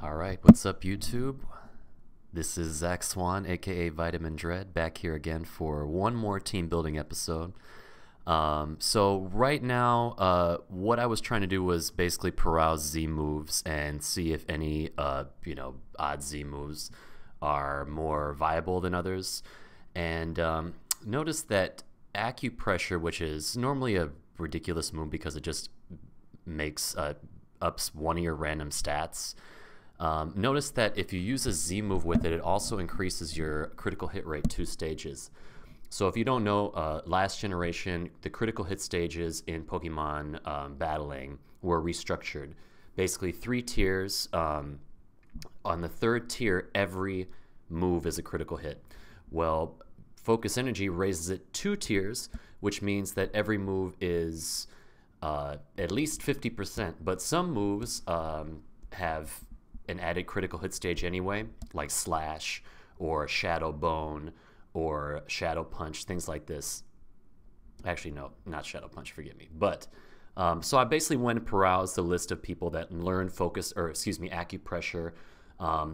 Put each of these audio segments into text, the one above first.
Alright, what's up YouTube? This is Zach Swan, aka Vitamin Dread, back here again for one more team building episode. So right now, what I was trying to do was basically peruse Z moves and see if any, odd Z moves are more viable than others. And notice that Acupressure, which is normally a ridiculous move because it just makes ups one of your random stats. Notice that if you use a Z move with it, it also increases your critical hit rate 2 stages. So if you don't know, last generation, the critical hit stages in Pokemon battling were restructured. Basically 3 tiers. On the 3rd tier, every move is a critical hit. Well, Focus Energy raises it 2 tiers, which means that every move is at least 50%. But some moves have an added critical hit stage anyway, like Slash or Shadow Bone or Shadow Punch, things like this. Actually, no, not Shadow Punch, forgive me. But so I basically went and perused the list of people that learn Acupressure,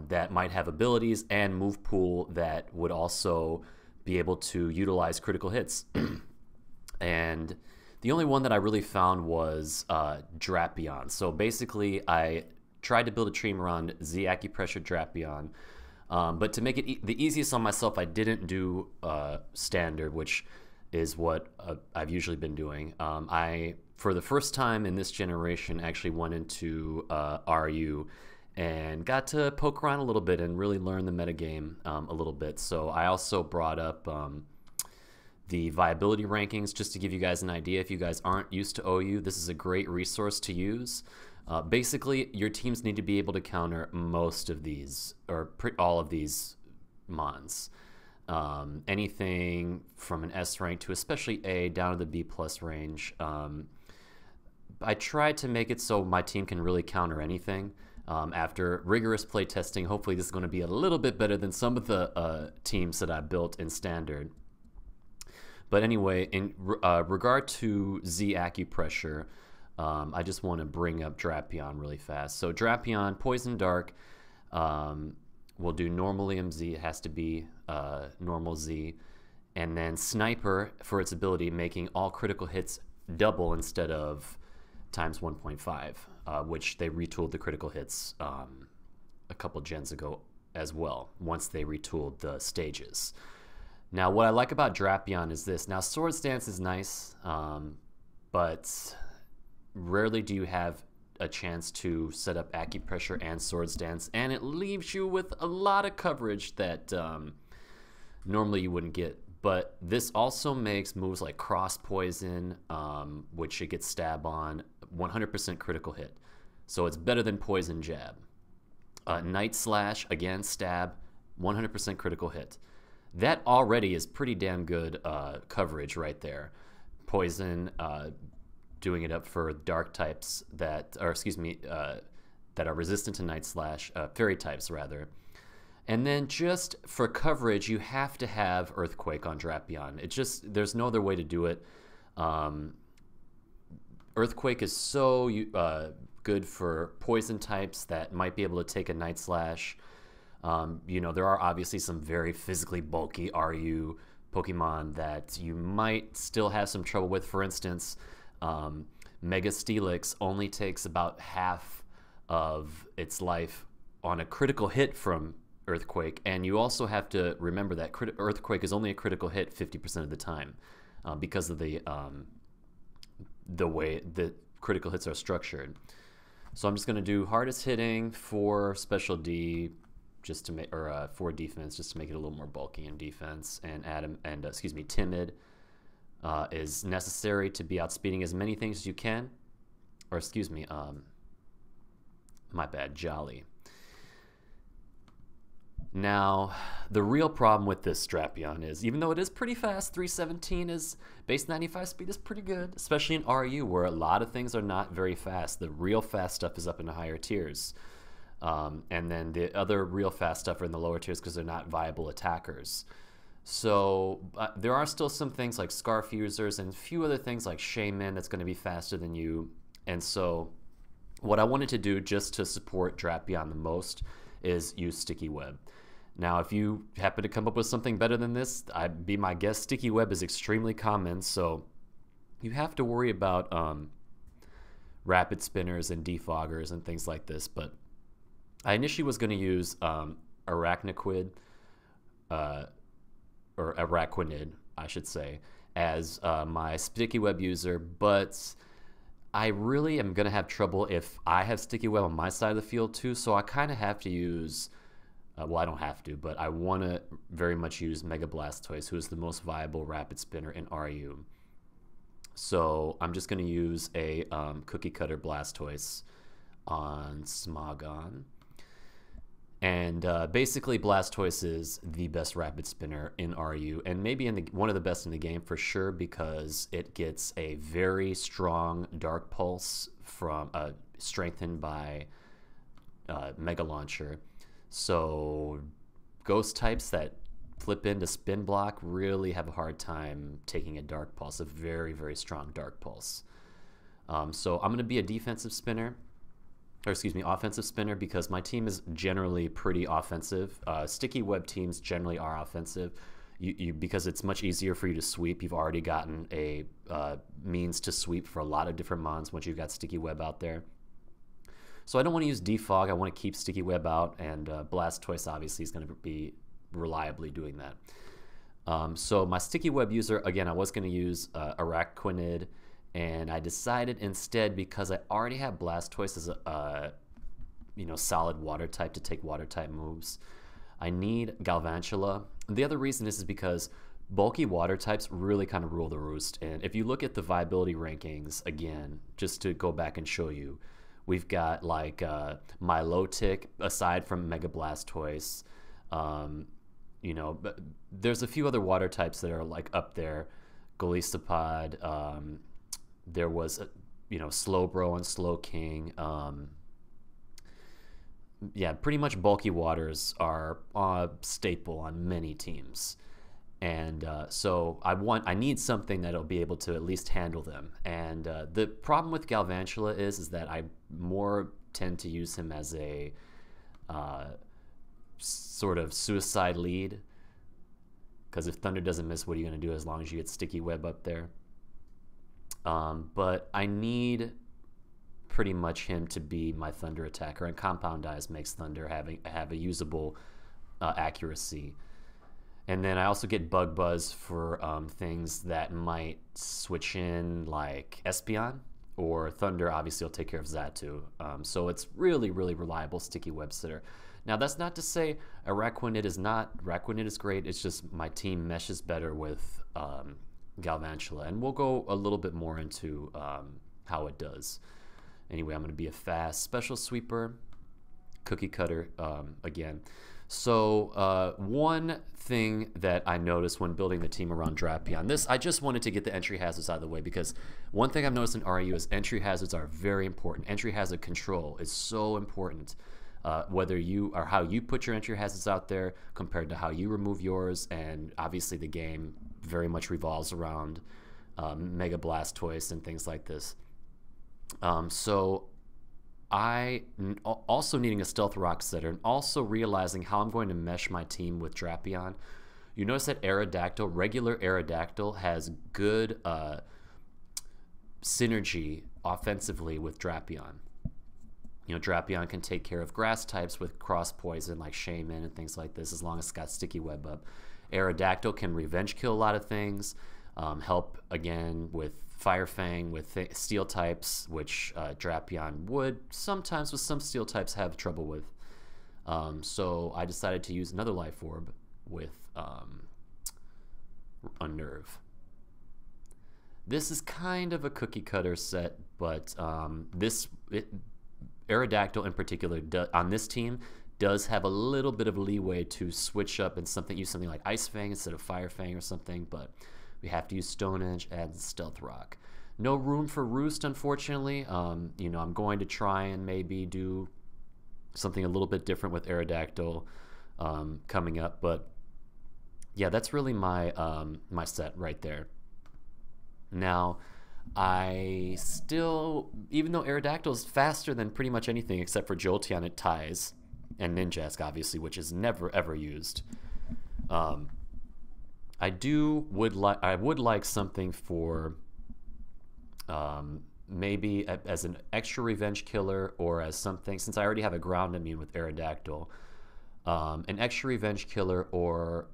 that might have abilities and move pool that would also be able to utilize critical hits. And the only one that I really found was Drapion. So basically, I tried to build a team around ZACKupressure Drapion. But to make it the easiest on myself, I didn't do standard, which is what I've usually been doing. I, for the first time in this generation, actually went into RU and got to poke around a little bit and really learn the metagame a little bit. So I also brought up the Viability Rankings just to give you guys an idea. If you guys aren't used to OU, this is a great resource to use. Basically, your teams need to be able to counter most of these, or all of these mons. Anything from an S rank to especially A down to the B plus range. I tried to make it so my team can really counter anything. After rigorous play testing, hopefully this is going to be a little bit better than some of the teams that I built in standard. But anyway, in regard to ZACKupressure, I just want to bring up Drapion really fast. So Drapion, Poison Dark, will do normal EMZ. It has to be normal Z. And then Sniper for its ability, making all critical hits double instead of times 1.5, which they retooled the critical hits a couple gens ago as well, once they retooled the stages. Now, what I like about Drapion is this. Now, Swords Dance is nice, but rarely do you have a chance to set up Acupressure and Swords Dance, and it leaves you with a lot of coverage that normally you wouldn't get. But this also makes moves like Cross Poison, which it gets stab on, 100% critical hit. So it's better than Poison Jab. Night Slash, again, stab, 100% critical hit. That already is pretty damn good coverage right there. Poison, doing it up for dark types that, or excuse me, that are resistant to Night Slash, fairy types rather. And then just for coverage, you have to have Earthquake on Drapion. It just, there's no other way to do it. Earthquake is so good for poison types that might be able to take a Night Slash. You know, there are obviously some very physically bulky RU Pokemon that you might still have some trouble with. For instance, Mega Steelix only takes about half of its life on a critical hit from Earthquake, and you also have to remember that Earthquake is only a critical hit 50% of the time because of the way the critical hits are structured. So I'm just going to do hardest hitting for special D, just to make, or for defense, just to make it a little more bulky in defense, and timid. Is necessary to be outspeeding as many things as you can, or excuse me, my bad, jolly. Now, the real problem with this Drapion is, even though it is pretty fast, 317 is base 95 speed is pretty good, especially in RU where a lot of things are not very fast. The real fast stuff is up in the higher tiers. And then the other real fast stuff are in the lower tiers because they're not viable attackers. So there are still some things like Scarf Users and a few other things like Shaman that's going to be faster than you. And so what I wanted to do just to support Drapion the most is use Sticky Web. Now, if you happen to come up with something better than this, I'd be my guest. Sticky Web is extremely common, so you have to worry about rapid spinners and defoggers and things like this. But I initially was going to use Arachnoquid, or Araquanid, I should say, as my Sticky Web user, but I really am going to have trouble if I have Sticky Web on my side of the field too, so I kind of have to use... well, I don't have to, but I want to very much use Mega Blastoise, who is the most viable rapid spinner in RU. So I'm just going to use a Cookie Cutter Blastoise on Smogon. And basically, Blastoise is the best rapid spinner in RU, and maybe one of the best in the game for sure, because it gets a very strong Dark Pulse from strengthened by Mega Launcher. So ghost types that flip into Spin Block really have a hard time taking a Dark Pulse, a very, very strong Dark Pulse. So I'm going to be a defensive spinner, or excuse me, offensive spinner, because my team is generally pretty offensive. Sticky Web teams generally are offensive. Because it's much easier for you to sweep. You've already gotten a means to sweep for a lot of different mons once you've got Sticky Web out there. So I don't want to use Defog. I want to keep Sticky Web out, and Blastoise obviously is going to be reliably doing that. So my Sticky Web user, again, I was going to use Araquanid, and I decided instead, because I already have Blastoise as a solid water type to take water type moves, I need Galvantula. The other reason is because bulky water types really kind of rule the roost. And if you look at the viability rankings, again, just to go back and show you, we've got like Milotic, aside from Mega Blastoise. But there's a few other water types that are like up there. Golisopod. There was, Slowbro and Slowking. Yeah, pretty much bulky waters are a staple on many teams. And so I need something that'll be able to at least handle them. And the problem with Galvantula is that I more tend to use him as a sort of suicide lead. Because if Thunder doesn't miss, what are you going to do as long as you get Sticky Web up there? But I need pretty much him to be my Thunder attacker. And Compound Eyes makes Thunder have a usable accuracy. And then I also get Bug Buzz for things that might switch in, like Espeon, or Thunder obviously will take care of Xatu. So it's really, really reliable Sticky Web sitter. Now that's not to say Araquanid is not. Araquanid is great. It's just my team meshes better with Galvantula. And we'll go a little bit more into how it does. Anyway, I'm going to be a fast special sweeper, Cookie Cutter again. So one thing that I noticed when building the team around Drapion, I just wanted to get the entry hazards out of the way, because one thing I've noticed in RU is entry hazards are very important. Entry hazard control is so important, whether you or how you put your entry hazards out there compared to how you remove yours. And obviously the game very much revolves around Mega Blastoise and things like this. So I also needing a Stealth Rock setter, and also realizing how I'm going to mesh my team with Drapion. You notice that regular Aerodactyl has good synergy offensively with Drapion. Drapion can take care of grass types with cross poison like Shaman and things like this, as long as it's got Sticky Web up. Aerodactyl can revenge kill a lot of things, help again with Fire Fang with steel types, which Drapion would sometimes with some steel types have trouble with. So I decided to use another Life Orb with Unnerve. This is kind of a cookie cutter set, but Aerodactyl in particular on this team does have a little bit of leeway to switch up and use something like Ice Fang instead of Fire Fang or something, but we have to use Stone Edge and Stealth Rock. No room for Roost, unfortunately. I'm going to try and maybe do something a little bit different with Aerodactyl coming up, but yeah, that's really my my set right there. Now, I still, even though Aerodactyl is faster than pretty much anything except for Jolteon, it ties, and Ninjask obviously, which is never ever used. I would like something for maybe as an extra revenge killer, or as something, since I already have a ground immune with Aerodactyl, an extra revenge killer, or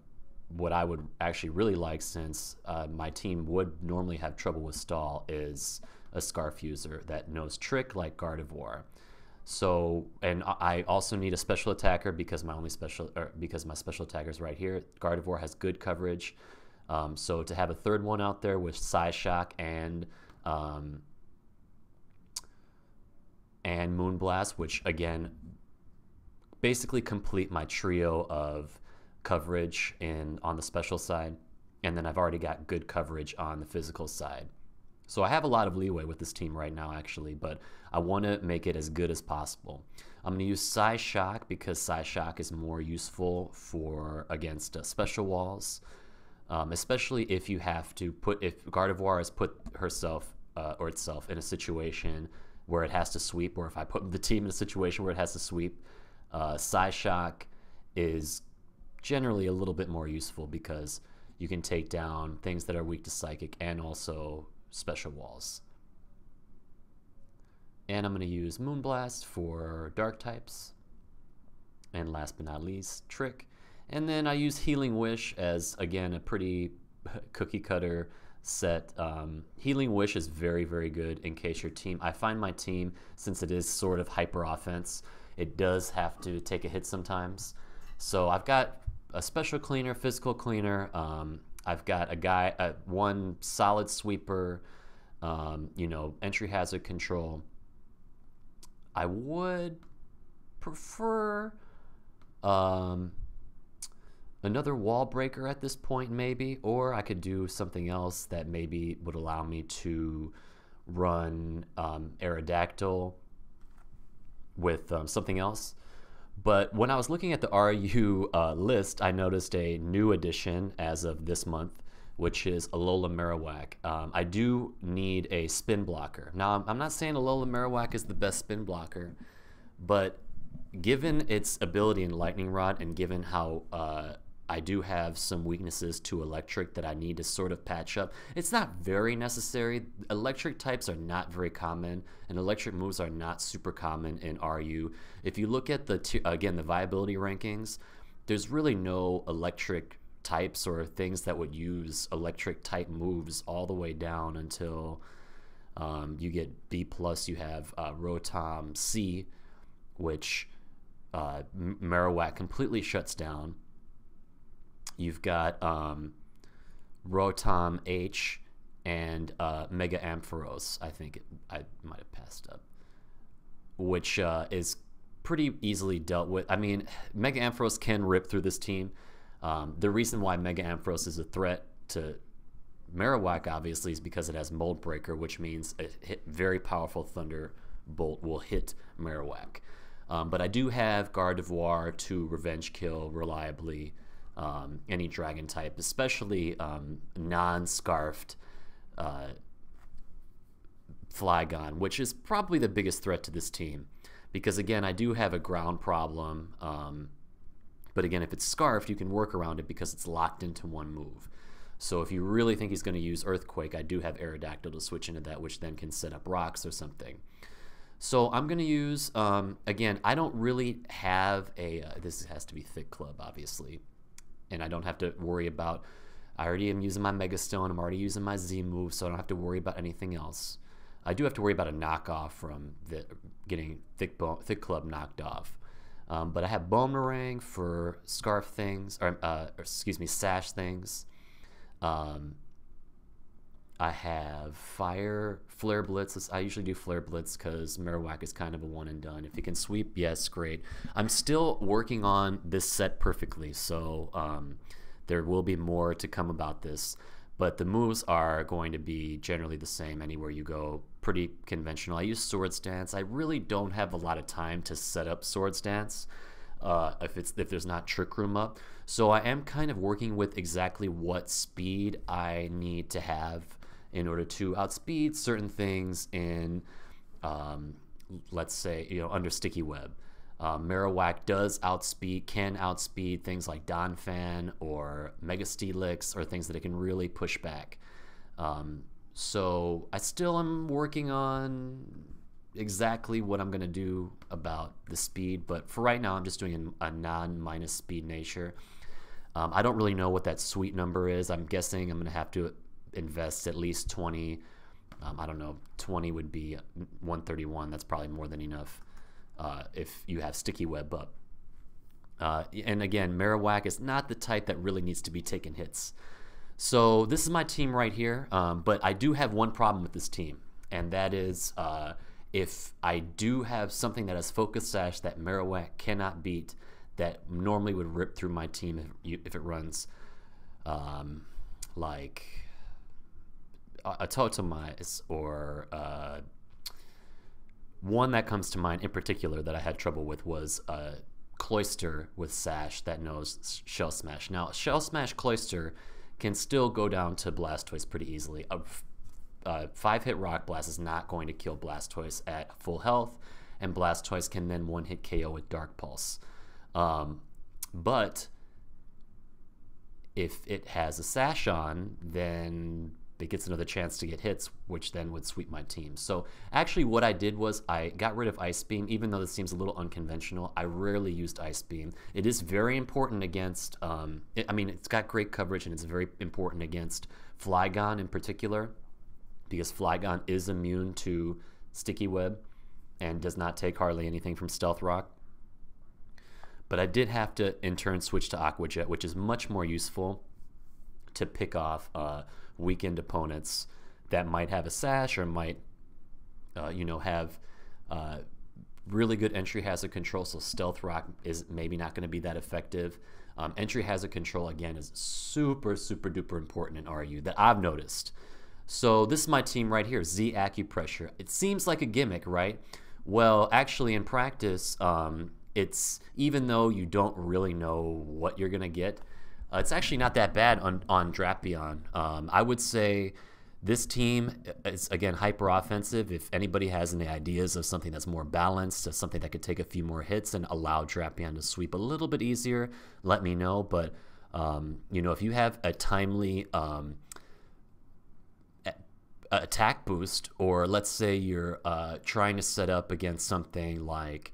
what I would actually really like, since my team would normally have trouble with stall, is a Scarf user that knows Trick like Gardevoir. So, and I also need a special attacker because my special attacker is right here. Gardevoir has good coverage. So to have a third one out there with Psyshock and Moonblast, which again basically complete my trio of coverage on the special side, and then I've already got good coverage on the physical side. So I have a lot of leeway with this team right now, actually, but I want to make it as good as possible. I'm going to use Psyshock because Psyshock is more useful against special walls, especially if you have to if Gardevoir has put herself or itself in a situation where it has to sweep, or if I put the team in a situation where it has to sweep, Psyshock is generally a little bit more useful because you can take down things that are weak to Psychic and also special walls. And I'm going to use Moonblast for dark types. And last but not least, Trick. And then I use Healing Wish as, again, a pretty cookie cutter set. Healing Wish is very, very good in case your team, I find my team, since it is sort of hyper offense, it does have to take a hit sometimes. So I've got a special cleaner, physical cleaner. I've got one solid sweeper, entry hazard control. I would prefer another wall breaker at this point, maybe, or I could do something else that maybe would allow me to run Aerodactyl with something else. But when I was looking at the RU list, I noticed a new addition as of this month, which is Alola Marowak. I do need a spin blocker. Now, I'm not saying Alola Marowak is the best spin blocker, but given its ability in Lightning Rod, and given how I do have some weaknesses to electric that I need to sort of patch up, it's not very necessary. Electric types are not very common, and electric moves are not super common in RU. If you look at the viability rankings, there's really no electric types or things that would use electric type moves all the way down until you get B+. You have Rotom C, which Marowak completely shuts down. You've got Rotom H and Mega Ampharos, I think I might have passed up, which is pretty easily dealt with. I mean, Mega Ampharos can rip through this team. The reason why Mega Ampharos is a threat to Marowak, obviously, is because it has Mold Breaker, which means a very powerful Thunderbolt will hit Marowak. But I do have Gardevoir to revenge kill reliably any dragon type, especially non-scarfed Flygon, which is probably the biggest threat to this team. Because again, I do have a ground problem, but again, if it's scarfed, you can work around it because it's locked into one move. So if you really think he's going to use Earthquake, I do have Aerodactyl to switch into that, which then can set up rocks or something. So I'm going to use, again, I don't really have a, this has to be Thick Club, obviously. And I don't have to worry about, I already am using my Mega Stone, I'm already using my Z move, so I don't have to worry about anything else. I do have to worry about a knockoff from getting Thick Club knocked off. But I have Boomerang for scarf things, or excuse me, sash things. I have Flare Blitz. I usually do Flare Blitz because Marowak is kind of a one and done. If it can sweep, yes, great. I'm still working on this set perfectly, so there will be more to come about this. But the moves are going to be generally the same anywhere you go, pretty conventional. I use Swords Dance. I really don't have a lot of time to set up Swords Dance if there's not Trick Room up. So I am kind of working with exactly what speed I need to have in order to outspeed certain things in, let's say, under sticky web. Marowak can outspeed things like Donphan or Mega Steelix, or things that it can really push back. So I still am working on exactly what I'm going to do about the speed, but for right now I'm just doing a non-minus speed nature. I don't really know what that sweet number is. I'm guessing I'm going to have to invest at least 20. I don't know, 20 would be 131. That's probably more than enough if you have sticky web up. And again, Marowak is not the type that really needs to be taking hits. So this is my team right here, but I do have one problem with this team, and that is if I do have something that has Focus Sash that Marowak cannot beat, that normally would rip through my team if it runs like a Totemise, or one that comes to mind in particular that I had trouble with was Cloyster with Sash that knows Shell Smash. Now, Shell Smash Cloyster can still go down to Blastoise pretty easily. A 5-hit Rock Blast is not going to kill Blastoise at full health, and Blastoise can then 1-hit KO with Dark Pulse. But if it has a Sash on, then it gets another chance to get hits, which then would sweep my team. So actually what I did was I got rid of Ice Beam. Even though this seems a little unconventional, I rarely used Ice Beam. It is very important against, I mean, it's got great coverage, and it's very important against Flygon in particular, because Flygon is immune to Sticky Web and does not take hardly anything from Stealth Rock. But I did have to, in turn, switch to Aqua Jet, which is much more useful to pick off weakened opponents that might have a Sash, or might have really good entry hazard control. So Stealth Rock is maybe not going to be that effective. Entry hazard control, again, is super duper important in RU that I've noticed. So this is my team right here, ZACKupressure. It seems like a gimmick, right? Well, actually in practice, it's, even though you don't really know what you're going to get, it's actually not that bad on Drapion. I would say this team is, again, hyper offensive. If anybody has any ideas of something that's more balanced, of something that could take a few more hits and allow Drapion to sweep a little bit easier, let me know. But if you have a timely attack boost, or let's say you're trying to set up against something like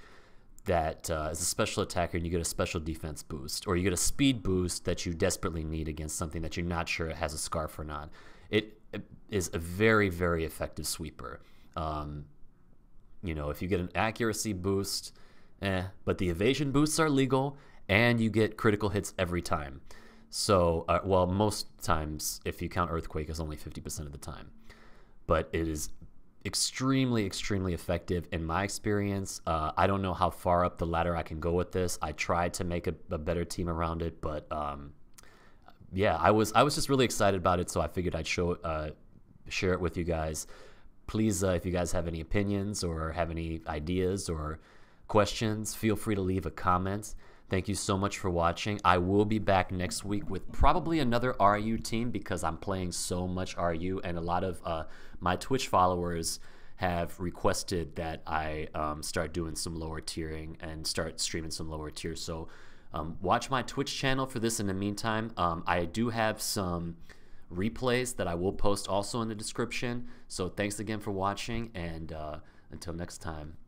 that is a special attacker and you get a special defense boost, or you get a speed boost that you desperately need against something that you're not sure it has a Scarf or not, it is a very effective sweeper. If you get an accuracy boost, but the evasion boosts are legal, and you get critical hits every time. So, well, most times, if you count Earthquake, is only 50% of the time. But it is extremely effective in my experience. I don't know how far up the ladder I can go with this. I tried to make a better team around it, but yeah, I was just really excited about it, so I figured I'd share it with you guys. Please, if you guys have any opinions or have any ideas or questions, feel free to leave a comment. Thank you so much for watching. I will be back next week with probably another RU team, because I'm playing so much RU, and a lot of my Twitch followers have requested that I start doing some lower tiering and start streaming some lower tiers. So watch my Twitch channel for this in the meantime. I do have some replays that I will post also in the description. So thanks again for watching, and until next time.